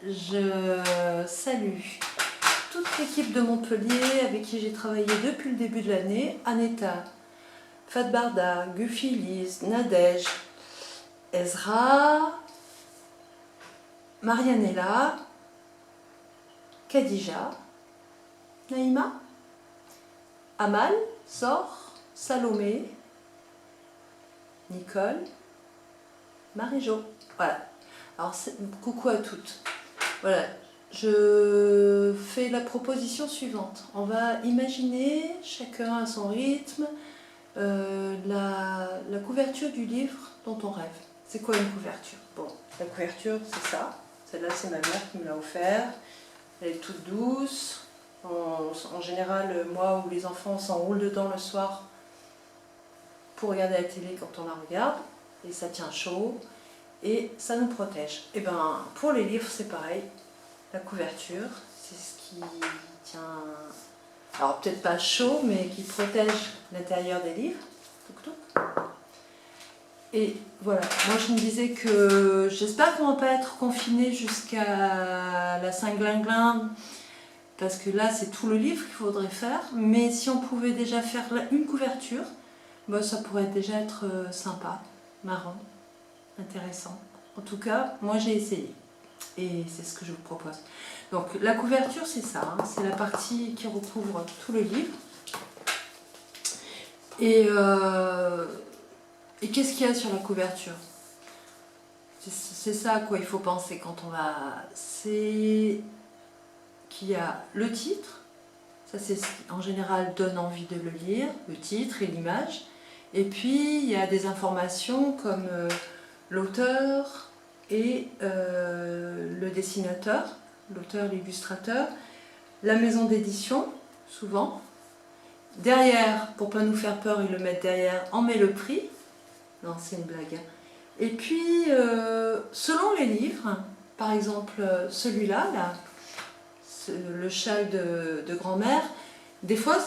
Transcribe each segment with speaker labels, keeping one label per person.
Speaker 1: je salue toute l'équipe de Montpellier avec qui j'ai travaillé depuis le début de l'année. Aneta, Fatbarda, Gufilis, Nadège, Ezra, Marianella, Khadija, Naïma, Amal, Zor, Salomé, Nicole, Marie-Jo. Voilà. Alors, coucou à toutes. Voilà. Je fais la proposition suivante. On va imaginer, chacun à son rythme, la couverture du livre dont on rêve. C'est quoi une couverture? Bon, la couverture, c'est ça. Celle-là, c'est ma mère qui me l'a offert. Elle est toute douce. En général, moi ou les enfants s'enroulent dedans le soir pour regarder la télé quand on la regarde. Et ça tient chaud et ça nous protège. Et ben, pour les livres, c'est pareil. La couverture, c'est ce qui tient, alors peut-être pas chaud, mais qui protège l'intérieur des livres. Touc, touc. Et voilà, moi je me disais que j'espère qu'on ne va pas être confiné jusqu'à la Saint-Glinglin, parce que là c'est tout le livre qu'il faudrait faire, mais si on pouvait déjà faire une couverture, bah, ça pourrait déjà être sympa, marrant, intéressant. En tout cas, moi j'ai essayé. Et c'est ce que je vous propose. Donc la couverture, c'est ça, hein, c'est la partie qui recouvre tout le livre. Et qu'est-ce qu'il y a sur la couverture? C'est ça à quoi il faut penser quand on va... C'est qu'il y a le titre, ça c'est ce qui en général donne envie de le lire, le titre et l'image. Et puis il y a des informations comme l'auteur, et le dessinateur, l'auteur, l'illustrateur, la maison d'édition, souvent. Derrière, pour pas nous faire peur, ils le mettent derrière, on met le prix. Non, c'est une blague. Et puis, selon les livres, par exemple celui-là, là, le châle de grand-mère, des fois,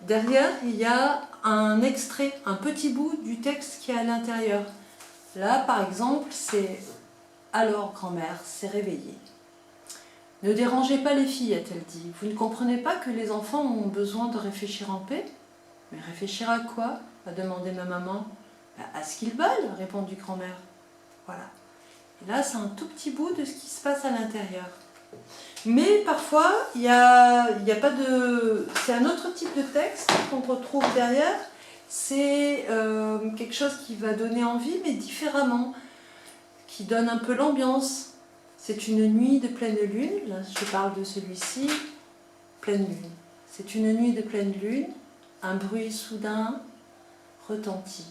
Speaker 1: derrière, il y a un extrait, un petit bout du texte qui est à l'intérieur. Là, par exemple, c'est... Alors, grand-mère s'est réveillée. Ne dérangez pas les filles, a-t-elle dit. Vous ne comprenez pas que les enfants ont besoin de réfléchir en paix? Mais réfléchir à quoi? A demandé ma maman. À ce qu'ils veulent, répondit grand-mère. Voilà. Et là, c'est un tout petit bout de ce qui se passe à l'intérieur. Mais parfois, il y a pas de... C'est un autre type de texte qu'on retrouve derrière. C'est quelque chose qui va donner envie, mais différemment, qui donne un peu l'ambiance. C'est une nuit de pleine lune, là je parle de celui-ci, pleine lune. C'est une nuit de pleine lune, un bruit soudain retentit.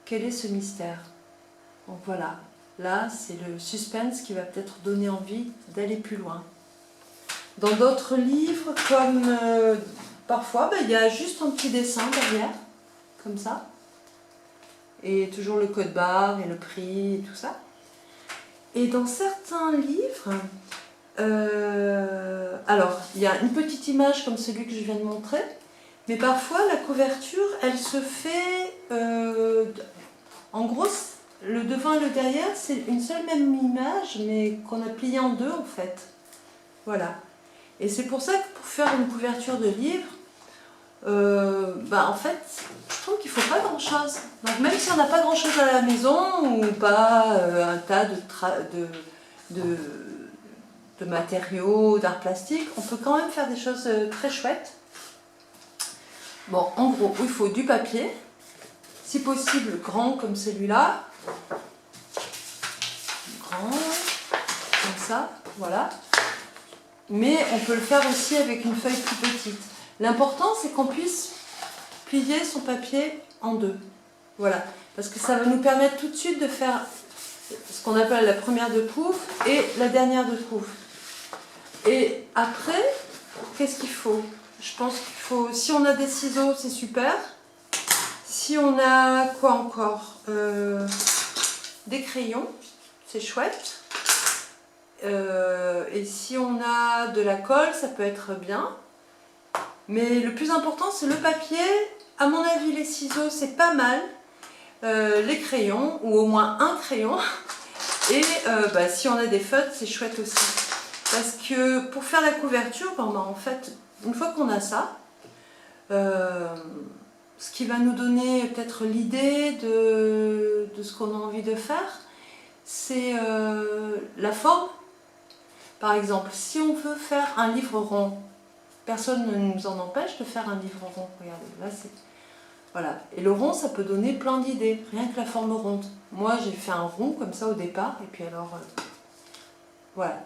Speaker 1: Quel est ce mystère? Donc voilà, là c'est le suspense qui va peut-être donner envie d'aller plus loin. Dans d'autres livres, comme parfois, il y a juste un petit dessin derrière, comme ça. Et toujours le code barre et le prix et tout ça. Et dans certains livres, alors il y a une petite image comme celui que je viens de montrer, mais parfois la couverture, elle se fait, en gros, le devant et le derrière, c'est une seule même image, mais qu'on a plié en deux en fait. Voilà. Et c'est pour ça que pour faire une couverture de livre, en fait, je trouve qu'il ne faut pas grand chose. Donc même si on n'a pas grand chose à la maison ou pas un tas de matériaux, d'art plastique, on peut quand même faire des choses très chouettes. Bon, en gros, il faut du papier, si possible grand comme celui-là, grand, comme ça, voilà. Mais on peut le faire aussi avec une feuille plus petite. L'important, c'est qu'on puisse plier son papier en deux. Voilà. Parce que ça va nous permettre tout de suite de faire ce qu'on appelle la première de pouf et la dernière de pouf. Et après, qu'est-ce qu'il faut? Je pense qu'il faut, si on a des ciseaux, c'est super. Si on a quoi encore? Des crayons, c'est chouette. Et si on a de la colle, ça peut être bien. Mais le plus important, c'est le papier. À mon avis, les ciseaux, c'est pas mal. Les crayons, ou au moins un crayon. Et si on a des feutres, c'est chouette aussi. Parce que pour faire la couverture, en fait, une fois qu'on a ça, ce qui va nous donner peut-être l'idée de ce qu'on a envie de faire, c'est la forme. Par exemple, si on veut faire un livre rond, personne ne nous en empêche de faire un livre rond. Regardez, là c'est... Voilà. Et le rond, ça peut donner plein d'idées, rien que la forme ronde. Moi, j'ai fait un rond comme ça au départ, et puis alors... voilà.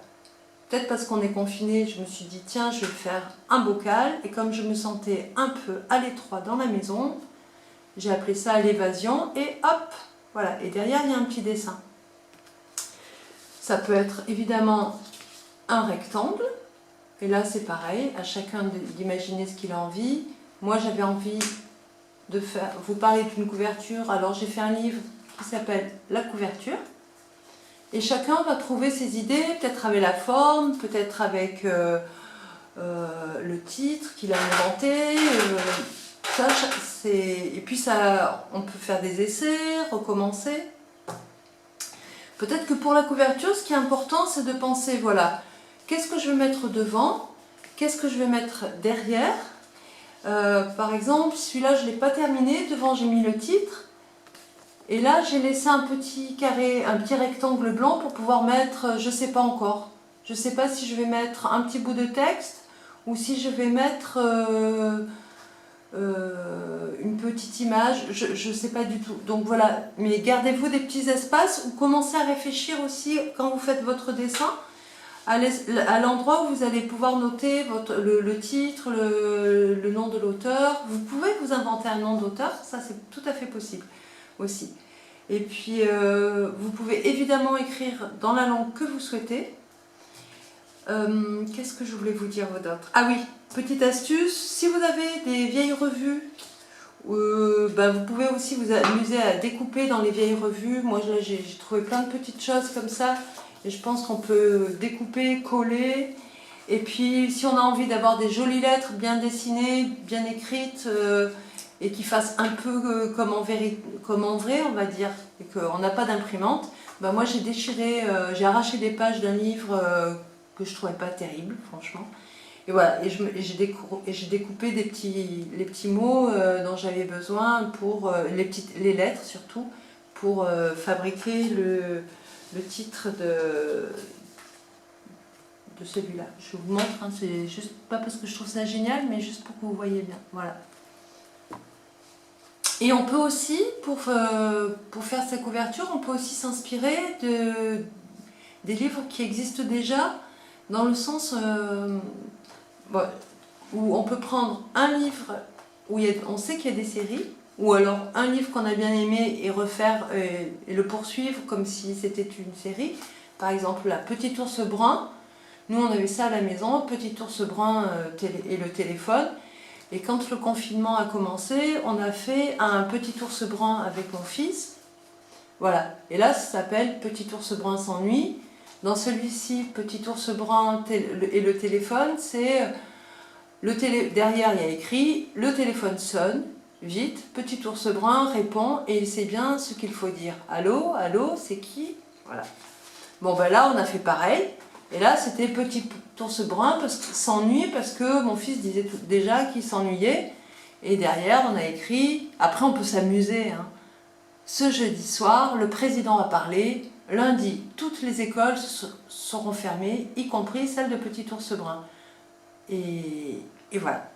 Speaker 1: Peut-être parce qu'on est confiné, je me suis dit, tiens, je vais faire un bocal. Et comme je me sentais un peu à l'étroit dans la maison, j'ai appelé ça l'évasion, et hop, voilà. Et derrière, il y a un petit dessin. Ça peut être évidemment un rectangle. Et là, c'est pareil, à chacun d'imaginer ce qu'il a envie. Moi, j'avais envie de vous parler d'une couverture, alors j'ai fait un livre qui s'appelle La couverture. Et chacun va trouver ses idées, peut-être avec la forme, peut-être avec le titre qu'il a inventé. Et puis, on peut faire des essais, recommencer. Peut-être que pour la couverture, ce qui est important, c'est de penser, voilà, qu'est-ce que je vais mettre devant? Qu'est-ce que je vais mettre derrière? Par exemple, celui-là, je ne l'ai pas terminé. Devant, j'ai mis le titre. Et là, j'ai laissé un petit carré, un petit rectangle blanc pour pouvoir mettre, je ne sais pas encore. Je ne sais pas si je vais mettre un petit bout de texte ou si je vais mettre une petite image. Je ne sais pas du tout. Donc voilà, mais gardez-vous des petits espaces ou commencez à réfléchir aussi quand vous faites votre dessin à l'endroit où vous allez pouvoir noter le titre, le nom de l'auteur. Vous pouvez vous inventer un nom d'auteur, ça c'est tout à fait possible aussi. Et puis vous pouvez évidemment écrire dans la langue que vous souhaitez. Qu'est-ce que je voulais vous dire d'autre? Ah oui, petite astuce, si vous avez des vieilles revues, vous pouvez aussi vous amuser à découper dans les vieilles revues. Moi j'ai trouvé plein de petites choses comme ça. Et je pense qu'on peut découper, coller. Et puis, si on a envie d'avoir des jolies lettres bien dessinées, bien écrites, et qui fassent un peu comme en vrai, on va dire, et qu'on n'a pas d'imprimante, moi j'ai déchiré, j'ai arraché des pages d'un livre que je trouvais pas terrible, franchement. Et voilà, et j'ai découpé les petits mots dont j'avais besoin pour les lettres surtout, pour fabriquer le titre de celui-là. Je vous montre, hein, c'est juste pas parce que je trouve ça génial, mais juste pour que vous voyez bien. Voilà. Et on peut aussi, pour faire sa couverture, on peut aussi s'inspirer des livres qui existent déjà, dans le sens où on peut prendre un livre où on sait qu'il y a des séries, ou alors un livre qu'on a bien aimé et refaire et le poursuivre comme si c'était une série. Par exemple, la Petit ours brun. Nous, on avait ça à la maison, Petit ours brun et le téléphone. Et quand le confinement a commencé, on a fait un Petit ours brun avec mon fils. Voilà. Et là, ça s'appelle Petit ours brun s'ennuie. Dans celui-ci, Petit ours brun et le téléphone, c'est... derrière, il y a écrit « Le téléphone sonne ». Vite, Petit ours brun répond et il sait bien ce qu'il faut dire. Allô, allô, c'est qui? Voilà. Bon, là, on a fait pareil. Et là, c'était Petit ours brun s'ennuie parce que mon fils disait déjà qu'il s'ennuyait. Et derrière, on a écrit. Après, on peut s'amuser. Hein. Ce jeudi soir, le président a parlé. Lundi, toutes les écoles seront fermées, y compris celle de Petit ours brun. Et voilà.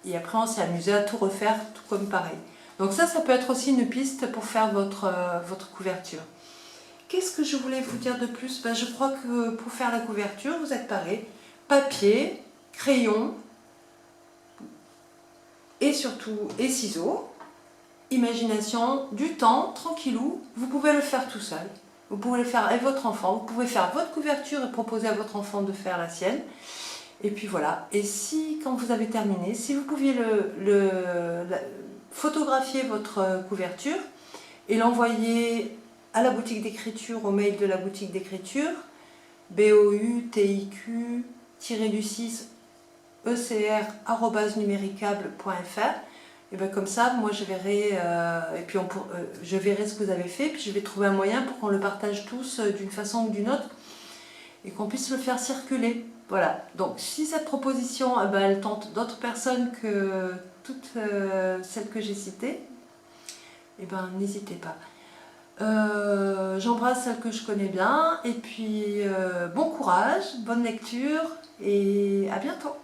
Speaker 1: Et après, on s'est amusé à tout refaire, tout comme pareil. Donc ça peut être aussi une piste pour faire votre couverture. Qu'est-ce que je voulais vous dire de plus? Je crois que pour faire la couverture, vous êtes parés. Papier, crayon, et surtout, et ciseaux. Imagination, du temps, tranquillou. Vous pouvez le faire tout seul. Vous pouvez le faire avec votre enfant. Vous pouvez faire votre couverture et proposer à votre enfant de faire la sienne. Et puis voilà, et si, quand vous avez terminé, si vous pouviez photographier votre couverture et l'envoyer à la boutique d'écriture, au mail de la boutique d'écriture, BOUTIQ-6ECR@numericable.fr, Et ben comme ça, moi je verrai, et puis je verrai ce que vous avez fait, puis je vais trouver un moyen pour qu'on le partage tous d'une façon ou d'une autre, et qu'on puisse le faire circuler. Voilà, donc si cette proposition, eh ben, elle tente d'autres personnes que toutes celles que j'ai citées, eh ben, n'hésitez pas. J'embrasse celles que je connais bien, et puis bon courage, bonne lecture, et à bientôt.